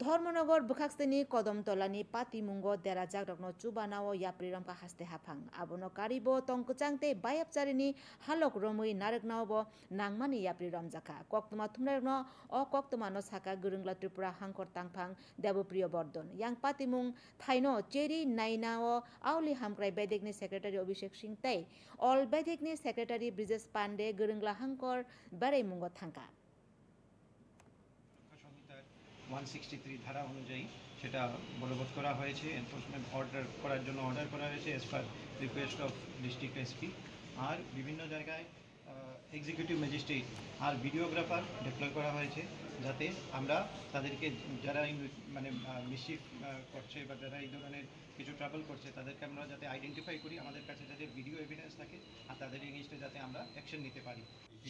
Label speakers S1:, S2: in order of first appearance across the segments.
S1: ধর্মনগর বুখাকস্তেনি কদমতলানি পাতিমুঙ্গ দেরা জাগরকনো চুবানাও ইয়াপ্রিরম কা হাসতে হাফাং আবনো কারিবো তংকচাংতে বায়াপচারিনি হালক রমুই নারকনাওবো নাংমানি ইয়াপ্রিরম জাখা কক্তমা থুমনারকনো অ কক্তমানো সাকা গুরুংলা ত্রিপুরা হাংকর তাংফাং দেবপ্রিয় বর্ধন ইয়াং পাতিমুং থাইনো চেরি নাইনাও আউলি হামক্রাই বেদিকনি সেক্রেটারি অভিষেক সিং তাই অল বেদিকনি সেক্রেটারি ব্রিজেশ পান্ডে গুরুংলা হাংকর বারাই মুঙ্গ থাঙ্কা
S2: 163 ধারা অনুযায়ী সেটা বলবৎ করা হয়েছে। এনফোর্সমেন্ট অর্ডার করার জন্য অর্ডার করা হয়েছে as per request of district SP. আর বিভিন্ন জায়গায় এক্সিকিউটিভ ম্যাজিস্ট্রেট আর ভিডিওগ্রাফার ডিপ্লয় করা হয়েছে, যাতে আমরা তাদেরকে যারা মানে মিসচিফ করছে বা যারা এই ধরনের কিছু ট্রাবল করছে তাদেরকে আমরা যাতে আইডেন্টিফাই করি, আমাদের কাছে যাতে ভিডিও এভিডেন্স থাকে আর তাদের এগেইনস্টে যাতে আমরা অ্যাকশন নিতে পারি।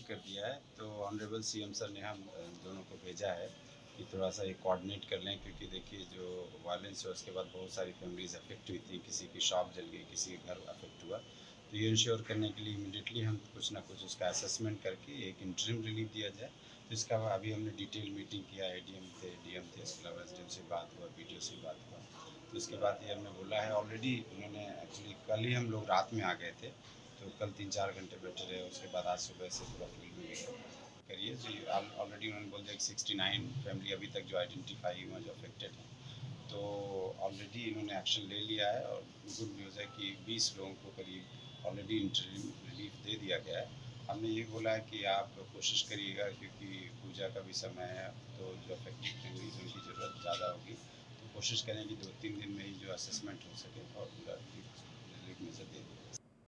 S3: कर दिया है तो ऑनरेबल सीएम सर ने हम दोनों को भेजा है कि थोड़ा सा ये कोऑर्डिनेट कर लें, क्योंकि देखिए जो वायलेंस है उसके बाद बहुत सारी फैमिलीज अफेक्ट हुई थी, किसी की शॉप जल गई, किसी के घर अफेक्ट हुआ। तो ये इंश्योर करने के लिए इमीडिएटली हम कुछ ना कुछ उसका असेसमेंट करके एक इंटरिम रिलीफ दिया जाए। तो इसका अभी हमने डिटेल मीटिंग किया, एडीएम थे, डीएम थे, इसके अलावा एसडीएम से बात हुआ, बीडीओ से बात हुआ। तो इसके बाद ये हमने बोला है, ऑलरेडी उन्होंने एक्चुअली कल ही हम लोग रात में आ गए थे, तो कल 3-4 घंटे बैठे रहे, उसके बाद आज सुबह से पूरा फील्ड में करिए जी। ऑलरेडी उन्होंने बोल दिया कि 69 फैमिली अभी तक जो आइडेंटिफाई हुआ जो अफेक्टेड हैं, तो ऑलरेडी इन्होंने एक्शन ले लिया है। और गुड न्यूज़ है कि 20 लोगों को करीब ऑलरेडी इंटरिम रिलीफ दे दिया गया है। हमने ये बोला है कि आप कोशिश करिएगा, क्योंकि पूजा का भी समय है, तो जो अफेक्टेड फैमिलीज उनकी ज़रूरत ज़्यादा होगी, तो कोशिश करें कि 2-3 दिन में ही जो असेसमेंट हो सके और पूरा रिलीफ मेजर दे दें।